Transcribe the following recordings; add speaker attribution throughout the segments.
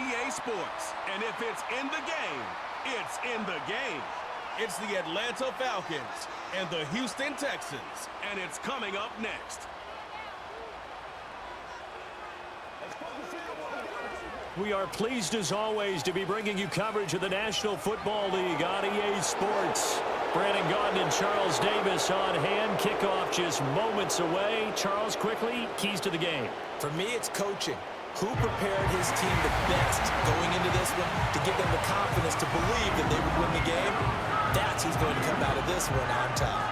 Speaker 1: EA Sports. And if it's in the game, it's in the game. It's the Atlanta Falcons and the Houston Texans, and it's coming up next.
Speaker 2: We are pleased as always to be bringing you coverage of the National Football League on EA Sports. Brandon Gaudin and Charles Davis on hand. Kickoff just moments away. Charles, quickly, keys to the game.
Speaker 3: For me, it's coaching. Who prepared his team the best going into this one to give them the confidence to believe that they would win the game? That's who's going to come out of this one on top.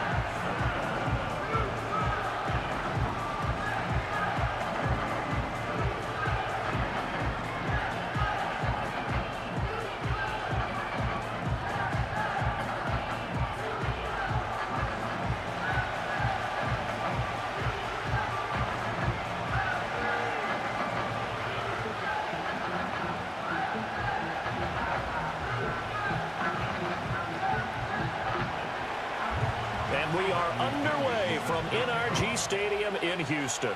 Speaker 2: And we are underway from NRG Stadium in Houston.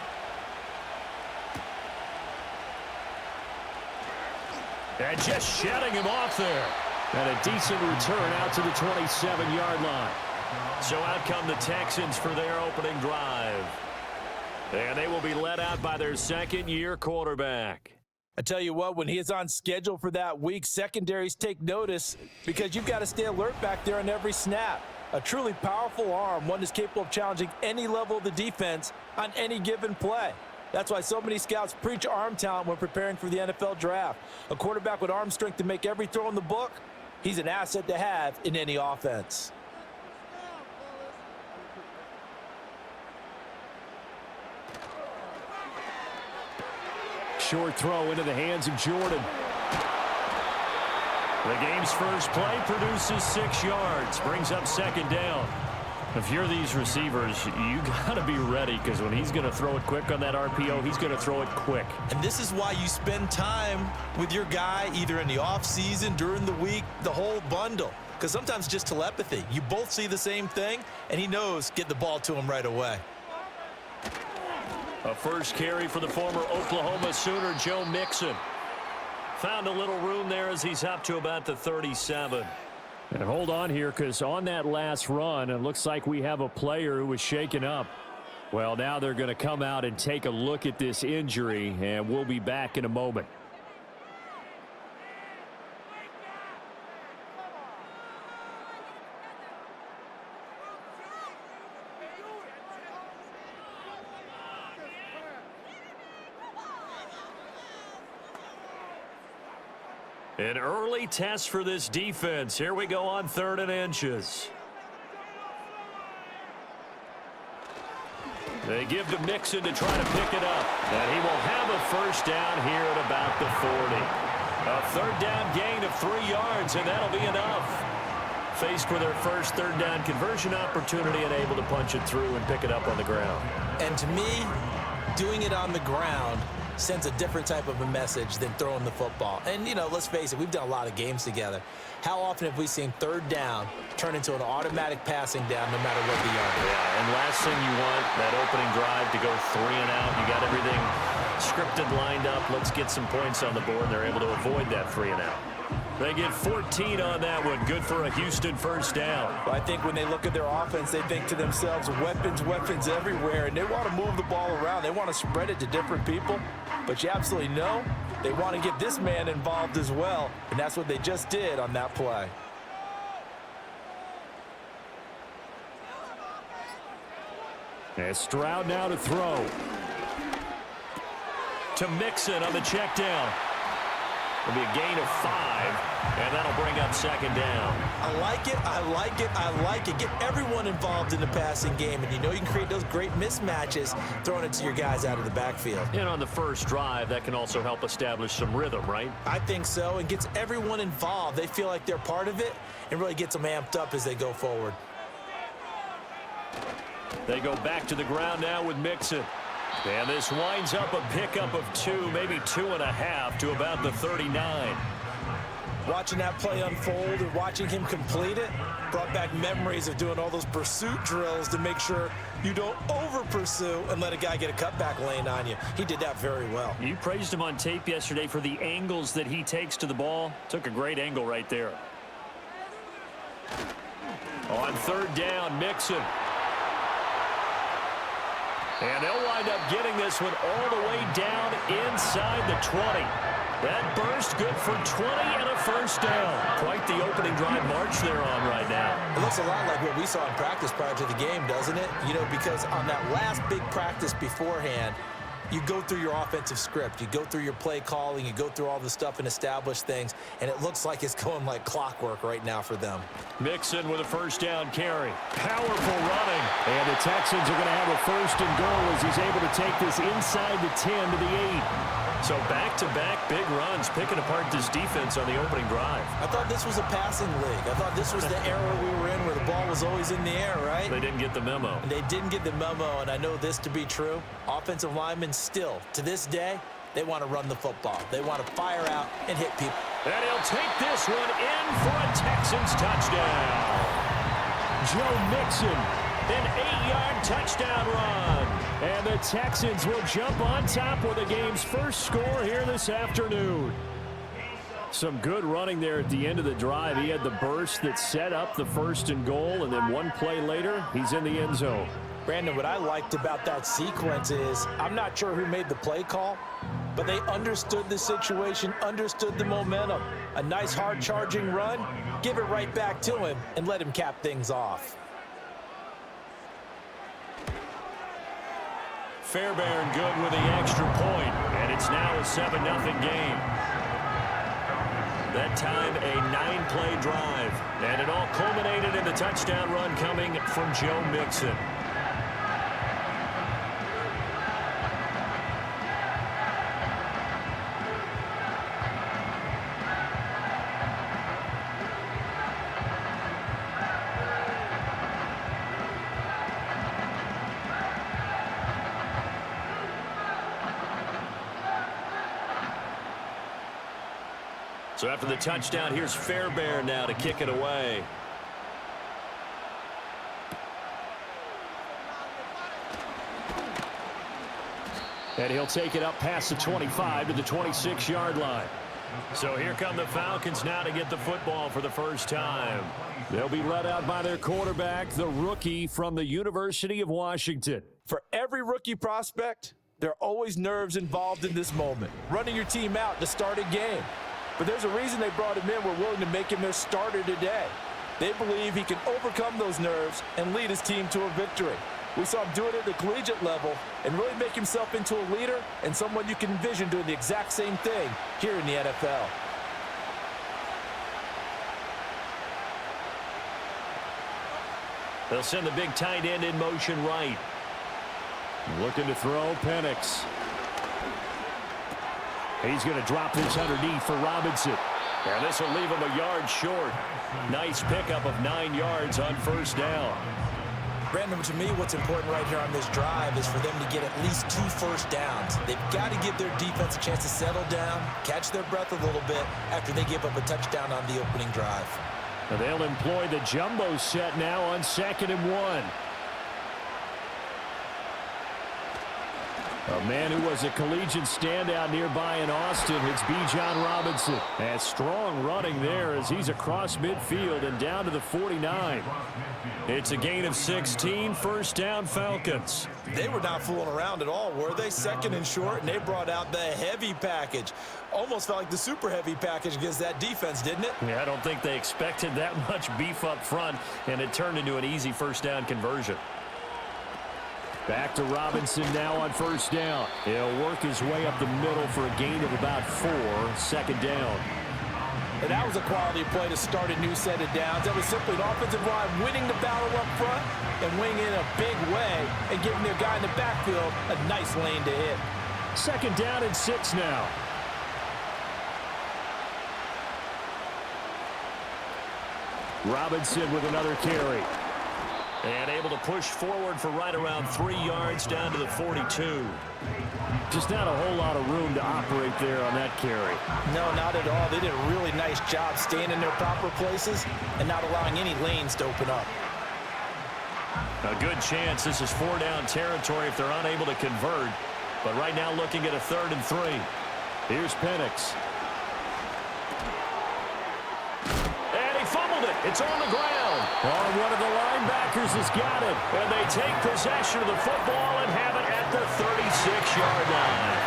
Speaker 2: And just shutting him off there. And a decent return out to the 27-yard line. So out come the Texans for their opening drive. And they will be led out by their second-year quarterback.
Speaker 3: I tell you what, when he is on schedule for that week, secondaries take notice because you've got to stay alert back there on every snap. A truly powerful arm, one that's capable of challenging any level of the defense on any given play. That's why so many scouts preach arm talent when preparing for the NFL draft. A quarterback with arm strength to make every throw in the book, he's an asset to have in any offense.
Speaker 2: Short throw into the hands of Jordan. The game's first play produces 6 yards, brings up second down. If you're these receivers, you got to be ready because when he's going to throw it quick on that RPO, he's going to throw it quick.
Speaker 3: And this is why you spend time with your guy either in the offseason, during the week, the whole bundle. Because sometimes just telepathy. You both see the same thing, and he knows get the ball to him right away.
Speaker 2: A first carry for the former Oklahoma Sooner, Joe Mixon. Found a little room there as he's up to about the 37. And hold on here because on that last run, it looks like we have a player who was shaken up. Well, now they're going to come out and take a look at this injury, and we'll be back in a moment. An early test for this defense. Here we go on 3rd and inches. They give to Mixon to try to pick it up. And he will have a first down here at about the 40. A 3rd down gain of 3 yards, and that'll be enough. Faced with their first 3rd down conversion opportunity and able to punch it through and pick it up on the ground.
Speaker 3: And to me, doing it on the ground sends a different type of a message than throwing the football. And, you know, let's face it, we've done a lot of games together. How often have we seen 3rd down turn into an automatic passing down no matter what the yard is?
Speaker 2: Yeah, and last thing you want, that opening drive to go 3 and out. You got everything scripted, lined up. Let's get some points on the board. They're able to avoid that 3 and out. They get 14 on that one. Good for a Houston first down.
Speaker 3: Well, I think when they look at their offense, they think to themselves, weapons, weapons everywhere, and they want to move the ball around. They want to spread it to different people. But you absolutely know they want to get this man involved as well, and that's what they just did on that play.
Speaker 2: And Stroud now to throw. To Mixon on the check down. It'll be a gain of 5, and that'll bring up second down.
Speaker 3: I like it, I like it, I like it. Get everyone involved in the passing game, and you know you can create those great mismatches throwing it to your guys out of the backfield.
Speaker 2: And on the first drive, that can also help establish some rhythm, right?
Speaker 3: I think so, and gets everyone involved. They feel like they're part of it, and really gets them amped up as they go forward.
Speaker 2: They go back to the ground now with Mixon. And this winds up a pickup of 2, maybe 2.5 to about the 39.
Speaker 3: Watching that play unfold and watching him complete it brought back memories of doing all those pursuit drills to make sure you don't over-pursue and let a guy get a cutback lane on you. He did that very well.
Speaker 2: You praised him on tape yesterday for the angles that he takes to the ball. Took a great angle right there. On third down, Mixon. And they'll wind up getting this one all the way down inside the 20. That burst good for 20 and a first down. Quite the opening drive march they're on right now.
Speaker 3: It looks a lot like what we saw in practice prior to the game, doesn't it? You know, because on that last big practice beforehand, you go through your offensive script. You go through your play calling. You go through all the stuff and establish things. And it looks like it's going like clockwork right now for them.
Speaker 2: Mixon with a first down carry. Powerful running. And the Texans are going to have a first and goal as he's able to take this inside the 10 to the 8. So back-to-back big runs, picking apart this defense on the opening drive.
Speaker 3: I thought this was a passing league. I thought this was the era we were in where the ball was always in the air, right?
Speaker 2: They didn't get the memo.
Speaker 3: And they didn't get the memo, and I know this to be true. Offensive linemen still, to this day, they want to run the football. They want to fire out and hit people.
Speaker 2: And he'll take this one in for a Texans touchdown. Joe Mixon, an 8-yard touchdown run. And the Texans will jump on top with the game's first score here this afternoon. Some good running there at the end of the drive. He had the burst that set up the first and goal, and then one play later, he's in the end zone.
Speaker 3: Brandon, what I liked about that sequence is I'm not sure who made the play call, but they understood the situation, understood the momentum. A nice hard-charging run, give it right back to him, and let him cap things off.
Speaker 2: Fairbairn good with the extra point, and it's now a 7-0 game. That time a 9-play drive, and it all culminated in the touchdown run coming from Joe Mixon. So after the touchdown, here's Fairbairn now to kick it away. And he'll take it up past the 25 to the 26-yard line. So here come the Falcons now to get the football for the first time. They'll be led out by their quarterback, the rookie from the University of Washington.
Speaker 3: For every rookie prospect, there are always nerves involved in this moment. Running your team out to start a game. But there's a reason they brought him in. We're willing to make him their starter today. They believe he can overcome those nerves and lead his team to a victory. We saw him do it at the collegiate level and really make himself into a leader and someone you can envision doing the exact same thing here in the NFL.
Speaker 2: They'll send the big tight end in motion right. Looking to throw, Penix. He's going to drop this underneath for Robinson. And this will leave him a yard short. Nice pickup of 9 yards on first down.
Speaker 3: Brandon, to me, what's important right here on this drive is for them to get at least 2 first downs. They've got to give their defense a chance to settle down, catch their breath a little bit after they give up a touchdown on the opening drive.
Speaker 2: And they'll employ the jumbo set now on 2nd and 1. A man who was a collegiate standout nearby in Austin, it's Bijan Robinson. And strong running there as he's across midfield and down to the 49. It's a gain of 16, first down Falcons.
Speaker 3: They were not fooling around at all, were they? 2nd and short, and they brought out the heavy package. Almost felt like the super heavy package against that defense, didn't it?
Speaker 2: Yeah, I don't think they expected that much beef up front, and it turned into an easy first down conversion. Back to Robinson now on first down. He'll work his way up the middle for a gain of about 4, 2nd down.
Speaker 3: And that was a quality play to start a new set of downs. That was simply an offensive line winning the battle up front and winning in a big way and giving their guy in the backfield a nice lane to hit.
Speaker 2: 2nd down and 6 now. Robinson with another carry. And able to push forward for right around 3 yards down to the 42.
Speaker 4: Just not a whole lot of room to operate there on that carry.
Speaker 3: No, not at all. They did a really nice job staying in their proper places and not allowing any lanes to open up.
Speaker 2: A good chance this is 4-down territory if they're unable to convert. But right now looking at a 3rd and 3.
Speaker 4: Here's Penix.
Speaker 2: And he fumbled it. It's on the ground.
Speaker 4: Oh, one of the linebackers has got it.
Speaker 2: And they take possession of the football and have it at the 36-yard line.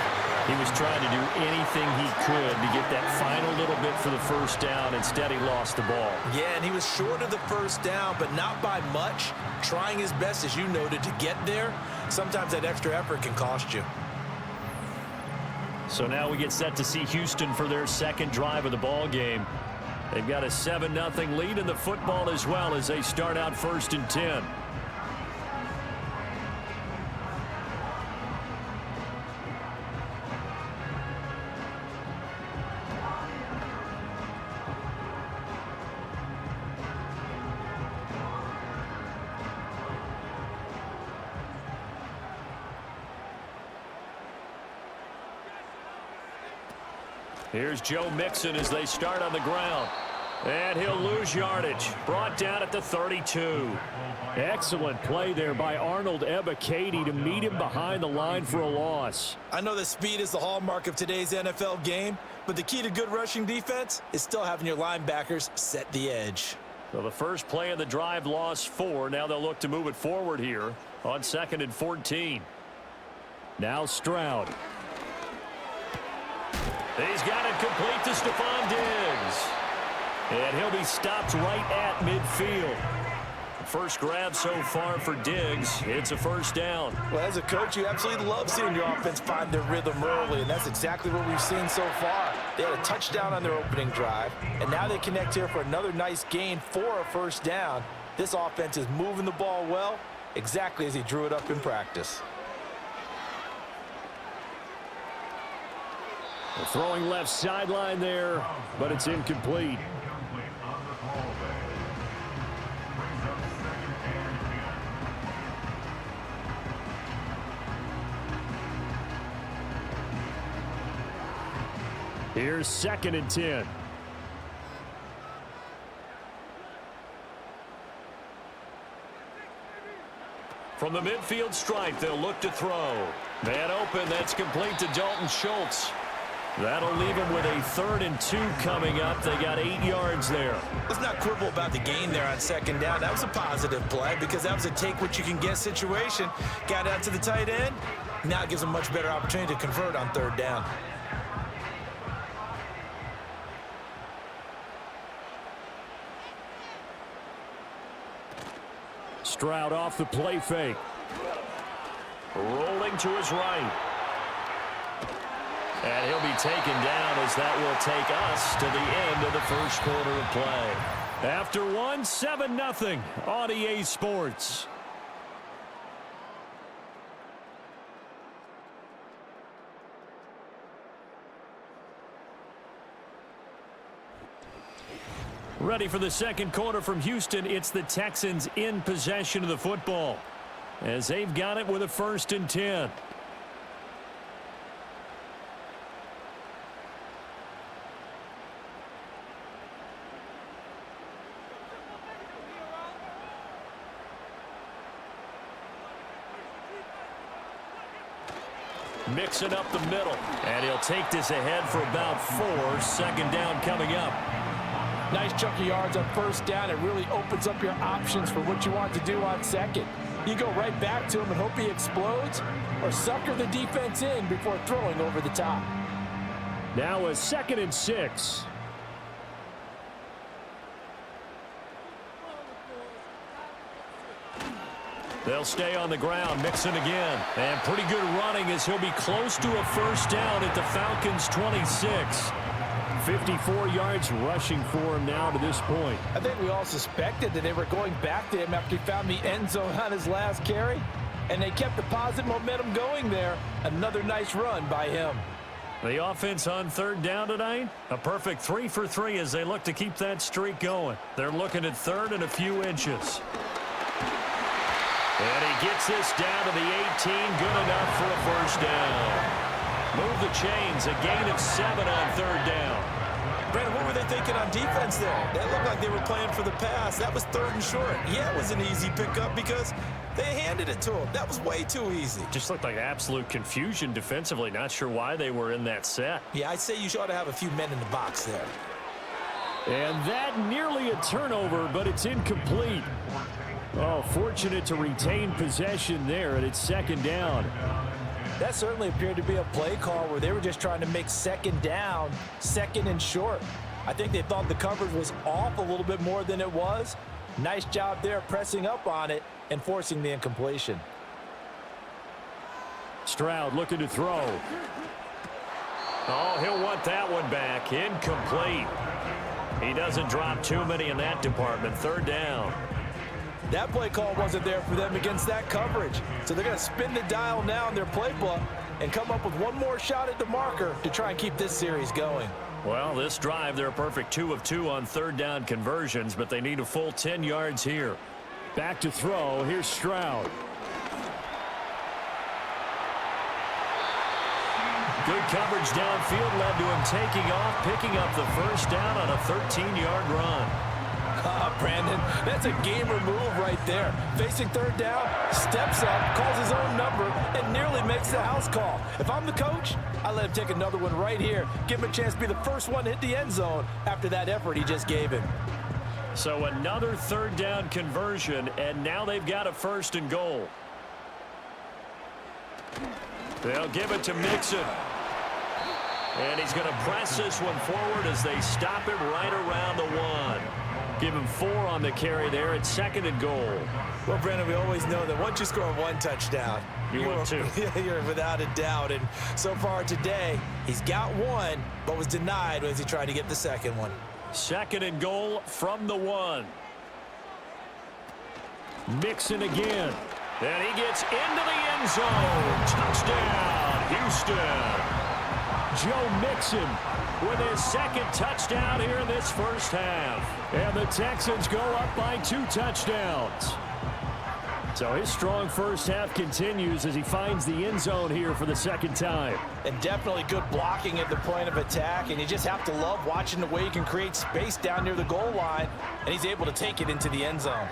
Speaker 2: He was trying to do anything he could to get that final little bit for the first down. Instead, he lost the ball.
Speaker 3: Yeah, and he was short of the first down, but not by much. Trying his best, as you noted, to get there. Sometimes that extra effort can cost you.
Speaker 2: So now we get set to see Houston for their second drive of the ball game. They've got a 7-0 lead in the football as well as they start out 1st and 10. Here's Joe Mixon as they start on the ground. And he'll lose yardage. Brought down at the 32.
Speaker 4: Excellent play there by Arnold Ebiketie to meet him behind the line for a loss.
Speaker 3: I know that speed is the hallmark of today's NFL game, but the key to good rushing defense is still having your linebackers set the edge.
Speaker 2: So the first play of the drive lost 4. Now they'll look to move it forward here on 2nd and 14.
Speaker 4: Now Stroud.
Speaker 2: He's got it complete to Stephon Diggs. And he'll be stopped right at midfield. First grab so far for Diggs. It's a first down.
Speaker 3: Well, as a coach, you absolutely love seeing your offense find their rhythm early, and that's exactly what we've seen so far. They had a touchdown on their opening drive, and now they connect here for another nice gain for a first down. This offense is moving the ball well, exactly as he drew it up in practice.
Speaker 4: Throwing left sideline there, but it's incomplete. Here's 2nd and 10.
Speaker 2: From the midfield stripe, they'll look to throw. Man open, that's complete to Dalton Schultz. That'll leave him with a 3rd and 2 coming up. They got 8 yards there.
Speaker 3: Let's not quibble about the gain there on 2nd down. That was a positive play because that was a take-what-you-can-get situation. Got out to the tight end. Now it gives them a much better opportunity to convert on 3rd down.
Speaker 4: Stroud off the play fake.
Speaker 2: Rolling to his right. And he'll be taken down as that will take us to the end of the first quarter of play.
Speaker 4: After one, 7-0 on EA Sports. Ready for the second quarter from Houston. It's the Texans in possession of the football as they've got it with a 1st and 10. Mixing up the middle. And he'll take this ahead for about 4. 2nd down coming up.
Speaker 3: Nice chunk of yards on 1st down. It really opens up your options for what you want to do on 2nd. You go right back to him and hope he explodes, or sucker the defense in before throwing over the top.
Speaker 4: Now a 2nd and 6.
Speaker 2: They'll stay on the ground. Mixon again. And pretty good running as he'll be close to a 1st down at the Falcons' 26.
Speaker 4: 54 yards rushing for him now to this point.
Speaker 3: I think we all suspected that they were going back to him after he found the end zone on his last carry, and they kept the positive momentum going there. Another nice run by him.
Speaker 2: The offense on 3rd down tonight, a perfect 3 for 3 as they look to keep that streak going. They're looking at 3rd and a few inches.
Speaker 4: And he gets this down to the 18, good enough for a first down. Move the chains, a gain of 7 on third down.
Speaker 3: Brandon, what were they thinking on defense there? They looked like they were playing for the pass. That was 3rd and short. Yeah, it was an easy pickup because they handed it to him. That was way too easy.
Speaker 4: Just looked like absolute confusion defensively. Not sure why they were in that set.
Speaker 3: Yeah, I'd say you ought to have a few men in the box there.
Speaker 4: And that nearly a turnover, but it's incomplete. Oh, fortunate to retain possession there, and it's 2nd down.
Speaker 3: That certainly appeared to be a play call where they were just trying to make 2nd down, 2nd and short. I think they thought the coverage was off a little bit more than it was. Nice job there pressing up on it and forcing the incompletion.
Speaker 4: Stroud looking to throw. Oh, he'll want that one back. Incomplete. He doesn't drop too many in that department. 3rd down.
Speaker 3: That play call wasn't there for them against that coverage. So they're going to spin the dial now in their playbook and come up with one more shot at the marker to try and keep this series going.
Speaker 4: Well, this drive, they're a perfect 2 of 2 on 3rd down conversions, but they need a full 10 yards here.
Speaker 2: Back to throw. Here's Stroud.
Speaker 4: Good coverage downfield led to him taking off, picking up the first down on a 13-yard run.
Speaker 3: Brandon, that's a gamer move right there. Facing 3rd down, steps up, calls his own number, and nearly makes the house call. If I'm the coach, I let him take another one right here. Give him a chance to be the first one to hit the end zone after that effort he just gave him.
Speaker 4: So another 3rd down conversion, and now they've got a 1st and goal. They'll give it to Mixon. And he's going to press this one forward as they stop him right around the 1. Give him 4 on the carry there. It's 2nd and goal.
Speaker 3: Well, Brandon, we always know that once you score 1 touchdown,
Speaker 4: you're 2.
Speaker 3: You're without a doubt. And so far today, he's got 1, but was denied as he tried to get the 2nd one.
Speaker 4: 2nd and goal from the 1. Mixon again. And he gets into the end zone. Touchdown, Houston. Joe Mixon with his 2nd touchdown here in this first half.
Speaker 2: And the Texans go up by 2 touchdowns. So his strong first half continues as he finds the end zone here for the 2nd time.
Speaker 3: And definitely good blocking at the point of attack. And you just have to love watching the way he can create space down near the goal line. And he's able to take it into the end zone.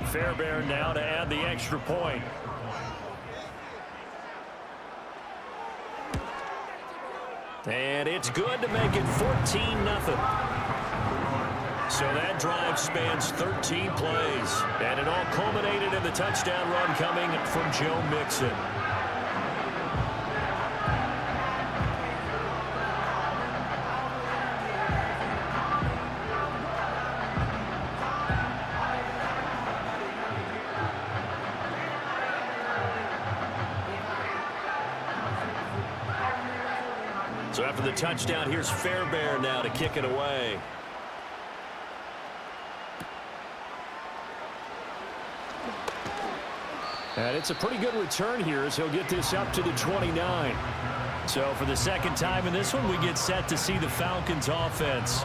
Speaker 4: Fairbairn now to add the extra point. And it's good to make it 14-0. So that drive spans 13 plays. And it all culminated in the touchdown run coming from Joe Mixon. So after the touchdown, here's Fairbairn now to kick it away.
Speaker 2: And it's a pretty good return here as he'll get this up to the 29.
Speaker 4: So for the 2nd time in this one, we get set to see the Falcons offense.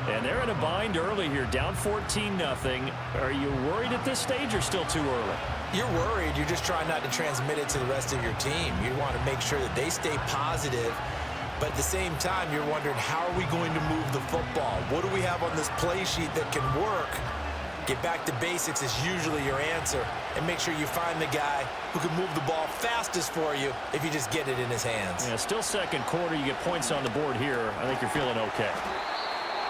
Speaker 4: And they're in a bind early here, down 14-0. Are you worried at this stage or still too early?
Speaker 3: You're worried. You're just trying not to transmit it to the rest of your team. You want to make sure that they stay positive. But at the same time, you're wondering, how are we going to move the football? What do we have on this play sheet that can work? Get back to basics is usually your answer. And make sure you find the guy who can move the ball fastest for you if you just get it in his hands.
Speaker 4: Yeah, still 2nd quarter. You get points on the board here. I think you're feeling okay.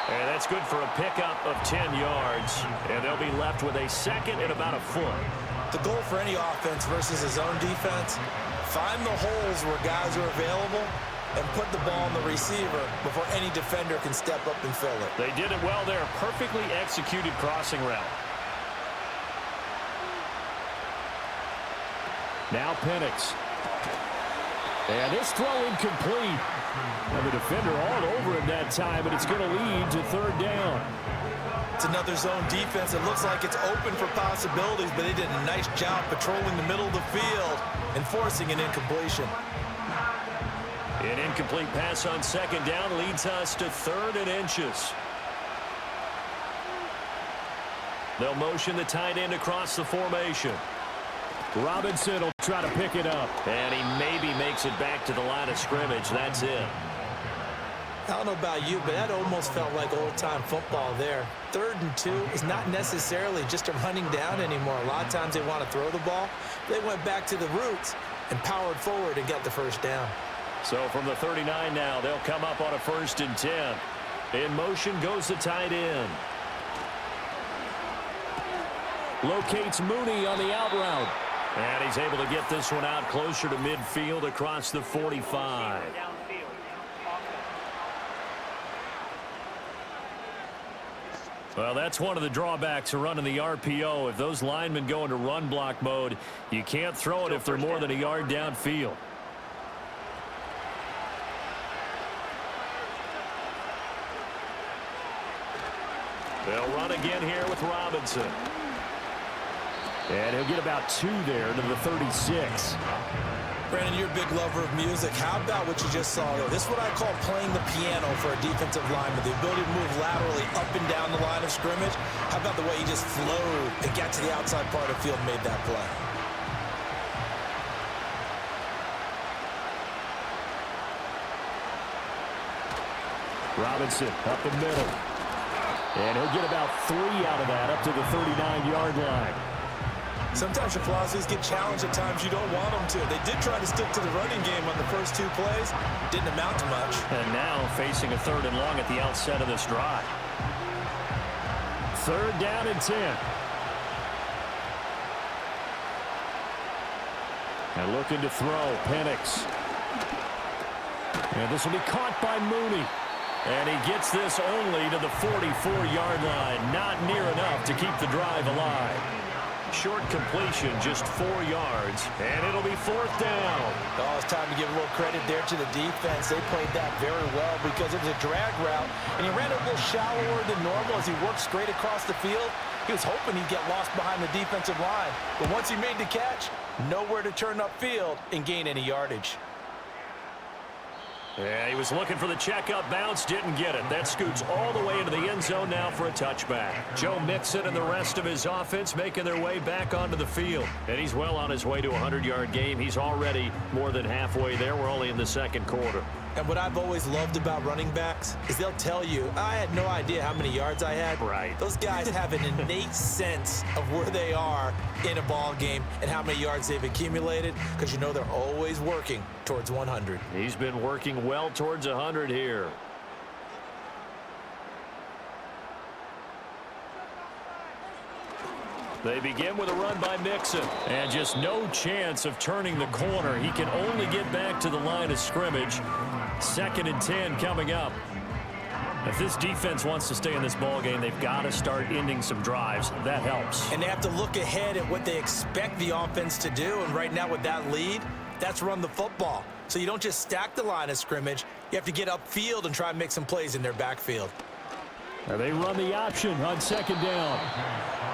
Speaker 4: And that's good for a pickup of 10 yards. And they'll be left with a 2nd and about a foot.
Speaker 3: The goal for any offense versus his own defense, find the holes where guys are available and put the ball on the receiver before any defender can step up and fill it.
Speaker 4: They did it well there. Perfectly executed crossing route.
Speaker 2: Now Penix. And this throw incomplete. And the defender all over him that time, and it's going to lead to 3rd down.
Speaker 3: It's another zone defense. It looks like it's open for possibilities, but they did a nice job patrolling the middle of the field and forcing an incompletion.
Speaker 2: An incomplete pass on second down leads us to 3rd and inches. They'll motion the tight end across the formation.
Speaker 4: Robinson will try to pick it up.
Speaker 2: And he maybe makes it back to the line of scrimmage. That's it.
Speaker 3: I don't know about you, but that almost felt like old-time football there. 3rd and 2 is not necessarily just a running down anymore. A lot of times they want to throw the ball. They went back to the roots and powered forward and got the first down.
Speaker 2: So from the 39 now, they'll come up on a 1st and 10. In motion goes the tight end.
Speaker 4: Locates Mooney on the out route.
Speaker 2: And he's able to get this one out closer to midfield across the 45. Well, that's one of the drawbacks of running the RPO. If those linemen go into run block mode, you can't throw it if they're more than a yard downfield. They'll run again here with Robinson.
Speaker 4: And he'll get about 2 there to the 36.
Speaker 3: Brandon, you're a big lover of music. How about what you just saw there? This is what I call playing the piano for a defensive lineman. The ability to move laterally up and down the line of scrimmage. How about the way he just flowed and got to the outside part of the field and made that play?
Speaker 4: Robinson up the middle. And he'll get about 3 out of that up to the 39-yard line.
Speaker 3: Sometimes your philosophies get challenged at times you don't want them to. They did try to stick to the running game on the first 2 plays. Didn't amount to much.
Speaker 2: And now facing a 3rd and long at the outset of this drive.
Speaker 4: 3rd down and 10. And looking to throw, Penix. And this will be caught by Mooney.
Speaker 2: And he gets this only to the 44-yard line. Not near enough to keep the drive alive. Short completion, just 4 yards, and it'll be 4th down.
Speaker 3: Oh, it's time to give a little credit there to the defense. They played that very well because it was a drag route, and he ran it a little shallower than normal as he worked straight across the field. He was hoping he'd get lost behind the defensive line, but once he made the catch, nowhere to turn upfield and gain any yardage.
Speaker 2: Yeah, he was looking for the checkup bounce, didn't get it. That scoots all the way into the end zone now for a touchback. Joe Mixon and the rest of his offense making their way back onto the field. And he's well on his way to a 100-yard game. He's already more than halfway there. We're only in the 2nd quarter.
Speaker 3: And what I've always loved about running backs is they'll tell you, I had no idea how many yards I had.
Speaker 2: Right.
Speaker 3: Those guys have an innate sense of where they are in a ball game and how many yards they've accumulated because you know they're always working towards 100.
Speaker 2: He's been working well towards 100 here. They begin with a run by Mixon. And just no chance of turning the corner. He can only get back to the line of scrimmage. 2nd and 10 coming up. If this defense wants to stay in this ball game, they've got to start ending some drives. That helps.
Speaker 3: And they have to look ahead at what they expect the offense to do. And right now with that lead, that's run the football. So you don't just stack the line of scrimmage. You have to get upfield and try and make some plays in their backfield.
Speaker 4: And they run the option on 2nd down.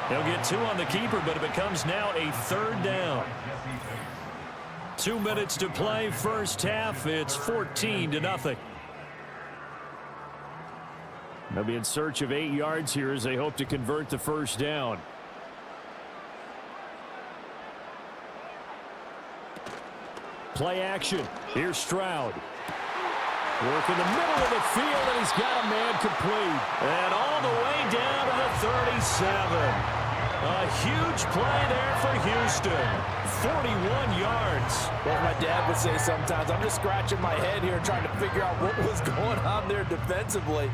Speaker 2: They'll get 2 on the keeper, but it becomes now a 3rd down. 2 minutes to play, first half. It's 14-0.
Speaker 4: They'll be in search of 8 yards here as they hope to convert the first down. Play action. Here's Stroud. Work in the middle of the field, and he's got a man complete.
Speaker 2: And all the way down to the 37. A huge play there for Houston. 41 yards.
Speaker 3: Well, my dad would say sometimes, I'm just scratching my head here trying to figure out what was going on there defensively.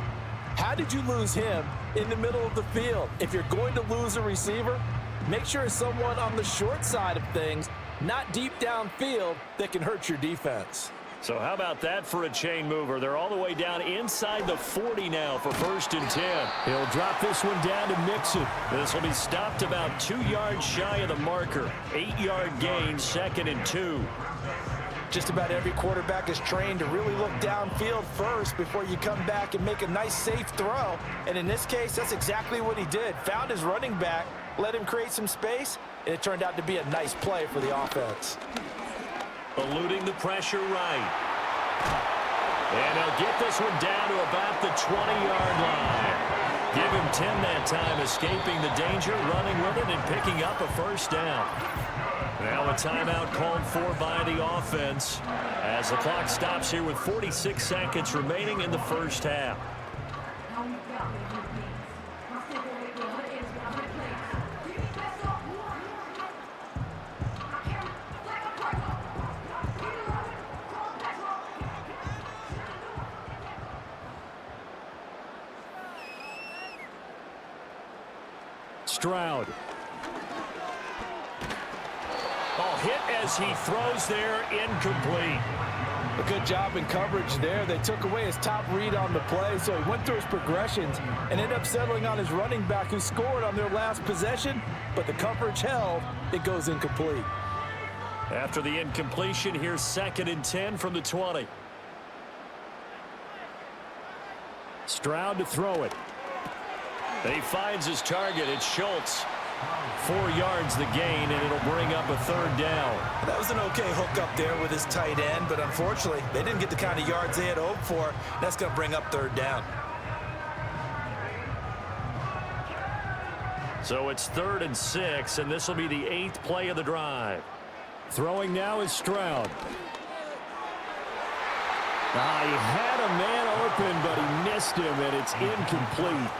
Speaker 3: How did you lose him in the middle of the field? If you're going to lose a receiver, make sure it's someone on the short side of things, not deep downfield, that can hurt your defense.
Speaker 2: So how about that for a chain mover? They're all the way down inside the 40 now for 1st and 10.
Speaker 4: He'll drop this one down to Mixon.
Speaker 2: This will be stopped about 2 yards shy of the marker. 8-yard gain, 2nd and 2.
Speaker 3: Just about every quarterback is trained to really look downfield first before you come back and make a nice, safe throw. And in this case, that's exactly what he did. Found his running back, let him create some space, and it turned out to be a nice play for the offense.
Speaker 2: Eluding the pressure right. And they'll get this one down to about the 20-yard line. Give him 10 that time, escaping the danger, running with it, and picking up a first down. Now a timeout called for by the offense as the clock stops here with 46 seconds remaining in the first half.
Speaker 4: Stroud.
Speaker 2: Hit as he throws there, incomplete.
Speaker 3: A good job in coverage there. They took away his top read on the play, so he went through his progressions and ended up settling on his running back who scored on their last possession, but the coverage held. It goes incomplete.
Speaker 2: After the incompletion, here's 2nd and 10 from the 20.
Speaker 4: Stroud to throw it.
Speaker 2: He finds his target. It's Schultz. 4 yards the gain, and it'll bring up a 3rd down.
Speaker 3: That was an okay hook up there with his tight end, but unfortunately, they didn't get the kind of yards they had hoped for. That's going to bring up 3rd down.
Speaker 2: So it's 3rd and 6, and this will be the 8th play of the drive.
Speaker 4: Throwing now is Stroud. He had a man open, but he missed him, and it's incomplete.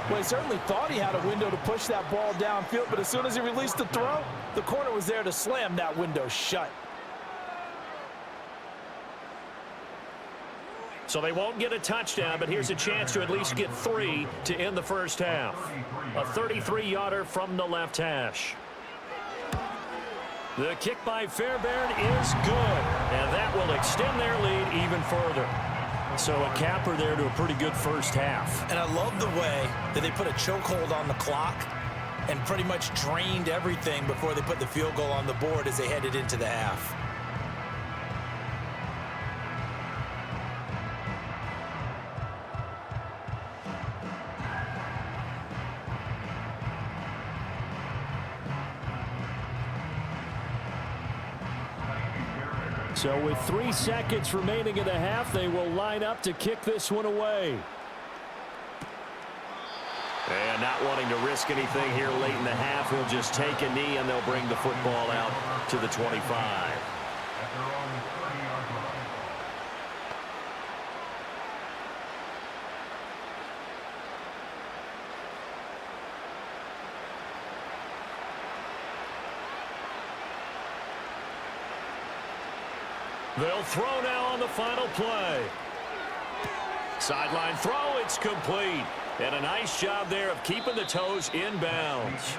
Speaker 3: Well, he certainly thought he had a window to push that ball downfield, but as soon as he released the throw, the corner was there to slam that window shut.
Speaker 2: So they won't get a touchdown, but here's a chance to at least get 3 to end the first half. A 33-yarder from the left hash. The kick by Fairbairn is good, and that will extend their lead even further. So a capper there to a pretty good first half.
Speaker 3: And I love the way that they put a chokehold on the clock and pretty much drained everything before they put the field goal on the board as they headed into the half.
Speaker 4: So with 3 seconds remaining in the half, they will line up to kick this one away.
Speaker 2: And not wanting to risk anything here late in the half, he'll just take a knee and they'll bring the football out to the 25. They'll throw now on the final play. Sideline throw, it's complete. And a nice job there of keeping the toes in bounds.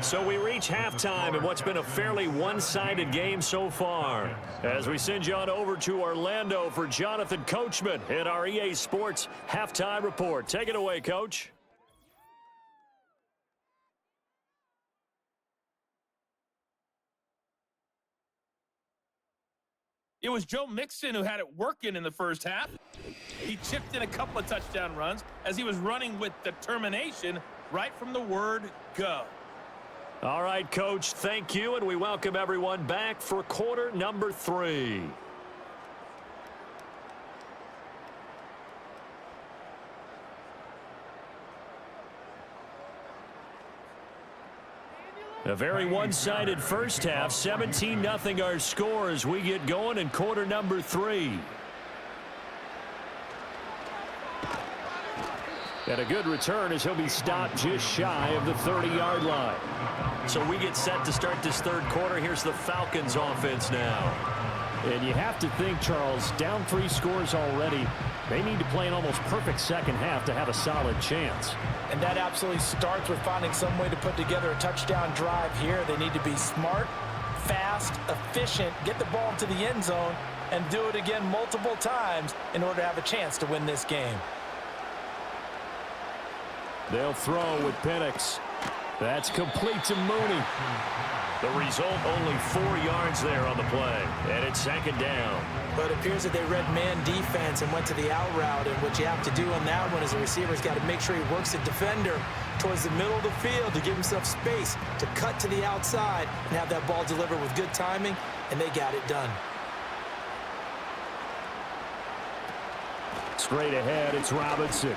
Speaker 2: So we reach halftime in what's been a fairly one-sided game so far. As we send you on over to Orlando for Jonathan Coachman in our EA Sports Halftime Report. Take it away, Coach.
Speaker 5: It was Joe Mixon who had it working in the first half. He chipped in a couple of touchdown runs as he was running with determination right from the word go.
Speaker 2: All right, Coach, thank you, and we welcome everyone back for quarter number 3. A very one-sided first half. 17-0 our score as we get going in quarter number 3.
Speaker 4: And a good return as he'll be stopped just shy of the 30-yard line.
Speaker 2: So we get set to start this third quarter. Here's the Falcons offense now.
Speaker 4: And you have to think, Charles, down 3 scores already. They need to play an almost perfect second half to have a solid chance.
Speaker 3: And that absolutely starts with finding some way to put together a touchdown drive here. They need to be smart, fast, efficient, get the ball to the end zone, and do it again multiple times in order to have a chance to win this game.
Speaker 4: They'll throw with Penix. That's complete to Mooney.
Speaker 2: The result, only 4 yards there on the play. And it's second down.
Speaker 3: But it appears that they read man defense and went to the out route. And what you have to do on that one is the receiver's got to make sure he works the defender towards the middle of the field to give himself space to cut to the outside and have that ball delivered with good timing. And they got it done.
Speaker 2: Straight ahead, it's Robinson.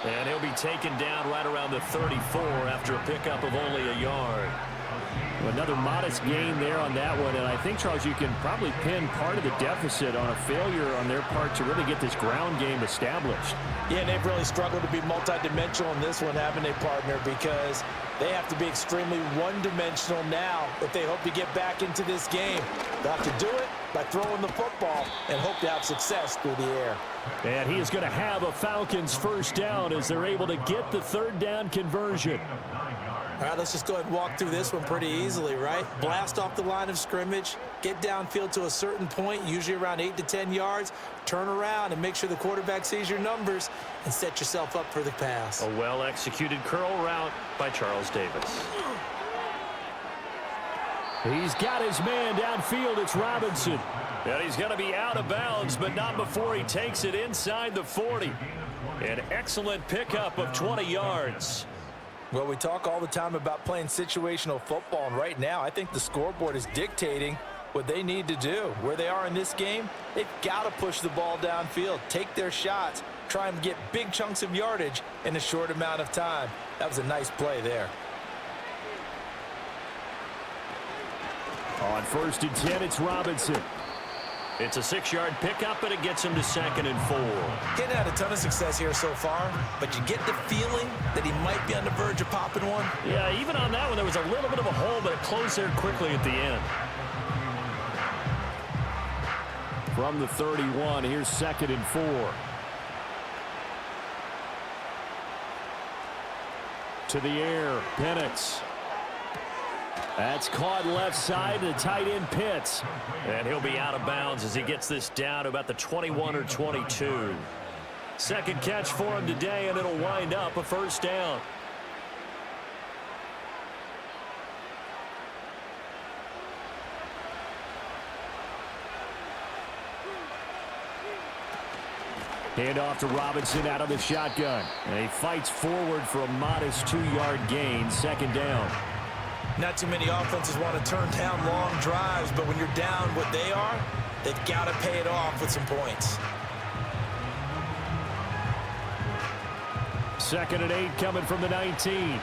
Speaker 4: And he'll be taken down right around the 34 after a pickup of only a yard.
Speaker 2: Another modest gain there on that one, and I think, Charles, you can probably pin part of the deficit on a failure on their part to really get this ground game established.
Speaker 3: Yeah, and they've really struggled to be multidimensional in this one, haven't they, partner? Because they have to be extremely one-dimensional now if they hope to get back into this game. They'll have to do it by throwing the football and hope to have success through the air.
Speaker 2: And he is going to have a Falcons first down as they're able to get the third down conversion.
Speaker 3: All right, let's just go ahead and walk through this one pretty easily, right? Blast off the line of scrimmage, get downfield to a certain point, usually around 8 to 10 yards, turn around and make sure the quarterback sees your numbers and set yourself up for the pass.
Speaker 4: A well-executed curl route by Charles Davis.
Speaker 2: He's got his man downfield. It's Robinson.
Speaker 4: And he's going to be out of bounds, but not before he takes it inside the 40. An excellent pickup of 20 yards.
Speaker 3: Well, we talk all the time about playing situational football, and right now I think the scoreboard is dictating what they need to do. Where they are in this game, they've got to push the ball downfield, take their shots, try and get big chunks of yardage in a short amount of time. That was a nice play there.
Speaker 2: On 1st and 10, it's Robinson.
Speaker 4: It's a 6-yard pickup, and it gets him to 2nd and 4.
Speaker 3: Getting had a ton of success here so far, but you get the feeling that he might be on the verge of popping one.
Speaker 4: Yeah, even on that one, there was a little bit of a hole, but it closed there quickly at the end.
Speaker 2: From the 31, here's 2nd and 4. To the air, Penix. That's caught left side, the tight end Pitts.
Speaker 4: And he'll be out of bounds as he gets this down to about the 21 or 22. Second catch for him today, and it'll wind up a first down.
Speaker 2: Hand off to Robinson out of the shotgun. And he fights forward for a modest 2-yard gain, 2nd down.
Speaker 3: Not too many offenses want to turn down long drives, but when you're down what they are, they've got to pay it off with some points.
Speaker 2: 2nd and 8 coming from the 19.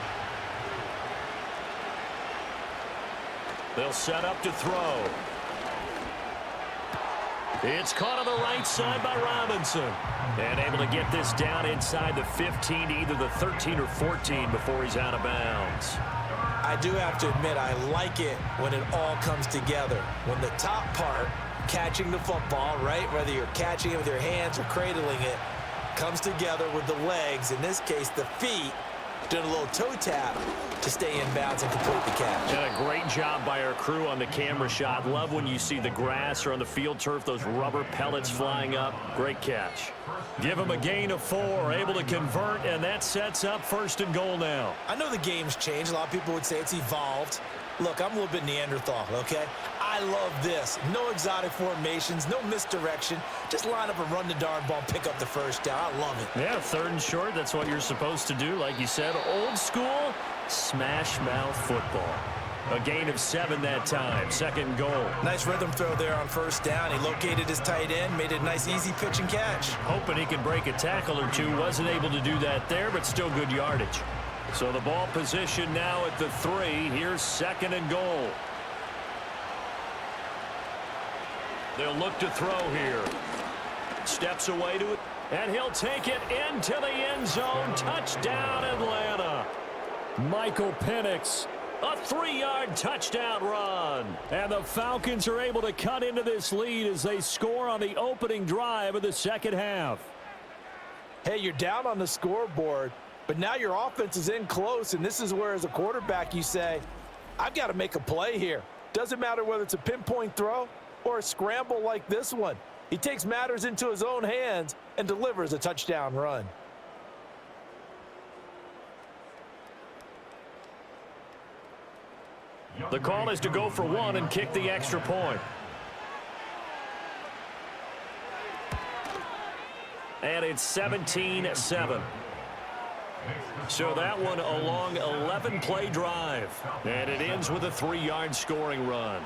Speaker 4: They'll set up to throw. It's caught on the right side by Robinson. And able to get this down inside the 15 to either the 13 or 14 before he's out of bounds.
Speaker 3: I do have to admit, I like it when it all comes together. When the top part, catching the football, right, whether you're catching it with your hands or cradling it, comes together with the legs, in this case the feet, doing a little toe tap to stay in bounds and complete the catch.
Speaker 4: And a great job by our crew on the camera shot. Love when you see the grass or on the field turf, those rubber pellets flying up. Great catch. Give him a gain of 4, able to convert, and that sets up 1st and goal now.
Speaker 3: I know the game's changed. A lot of people would say it's evolved. Look, I'm a little bit Neanderthal, okay? I love this. No exotic formations, no misdirection. Just line up and run the darn ball and pick up the first down. I love it.
Speaker 4: Yeah, 3rd and short, that's what you're supposed to do. Like you said, old school, smash mouth football. A gain of 7 that time, 2nd goal.
Speaker 3: Nice rhythm throw there on 1st down. He located his tight end, made it a nice easy pitch and catch.
Speaker 4: Hoping he can break a tackle or two. Wasn't able to do that there, but still good yardage. So the ball position now at the 3. Here's 2nd and goal. They'll look to throw here. Steps away to it, and he'll take it into the end zone. Touchdown, Atlanta.
Speaker 2: Michael Penix.
Speaker 4: A 3-yard touchdown run.
Speaker 2: And the Falcons are able to cut into this lead as they score on the opening drive of the 2nd half.
Speaker 3: Hey, you're down on the scoreboard, but now your offense is in close, and this is where, as a quarterback, you say, I've got to make a play here. Doesn't matter whether it's a pinpoint throw or a scramble like this one. He takes matters into his own hands and delivers a touchdown run.
Speaker 4: The call is to go for 1 and kick the extra point. And it's 17-7. So that one a long 11-play drive. And it ends with a 3-yard scoring run.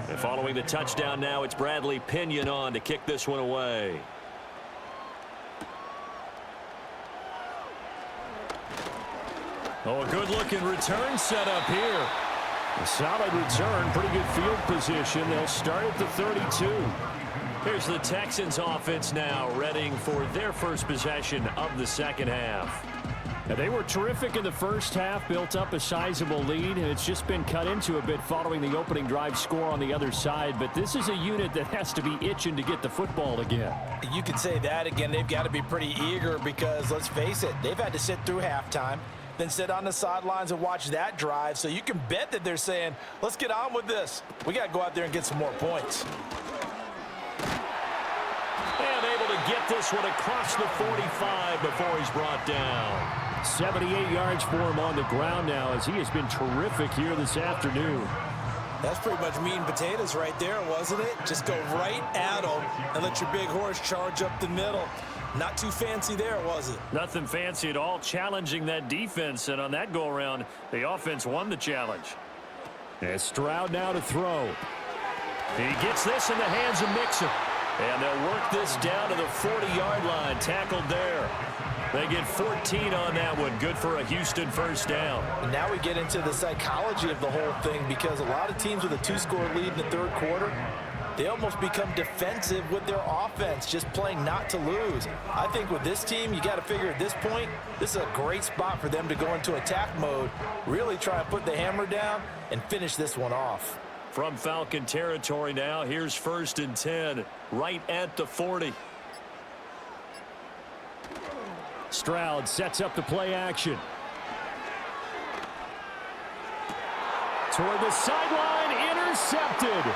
Speaker 2: And following the touchdown now, it's Bradley Pinion on to kick this one away. Oh, a good-looking return set up here. A solid return, pretty good field position. They'll start at the 32. Here's the Texans offense now, readying for their first possession of the second half.
Speaker 4: Now, they were terrific in the first half, built up a sizable lead, and it's just been cut into a bit following the opening drive score on the other side. But this is a unit that has to be itching to get the football again.
Speaker 3: You can say that again. They've got to be pretty eager because, let's face it, they've had to sit through halftime, then sit on the sidelines and watch that drive. So you can bet that they're saying, let's get on with this. We got to go out there and get some more points.
Speaker 2: And able to get this one across the 45 before he's brought down.
Speaker 4: 78 yards for him on the ground now as he has been terrific here this afternoon.
Speaker 3: That's pretty much meat and potatoes right there, wasn't it? Just go right at him and let your big horse charge up the middle. Not too fancy there, was it?
Speaker 2: Nothing fancy at all, challenging that defense, and on that go-around, the offense won the challenge.
Speaker 4: And Stroud now to throw.
Speaker 2: He gets this in the hands of Mixon, and they'll work this down to the 40-yard line, tackled there. They get 14 on that one. Good for a Houston first down.
Speaker 3: And now we get into the psychology of the whole thing because a lot of teams with a two-score lead in the third quarter, they almost become defensive with their offense, just playing not to lose. I think with this team, you got to figure at this point, this is a great spot for them to go into attack mode, really try and put the hammer down and finish this one off.
Speaker 2: From Falcon territory now, here's 1st and 10, right at the 40.
Speaker 4: Stroud sets up the play action. Toward the sideline, intercepted.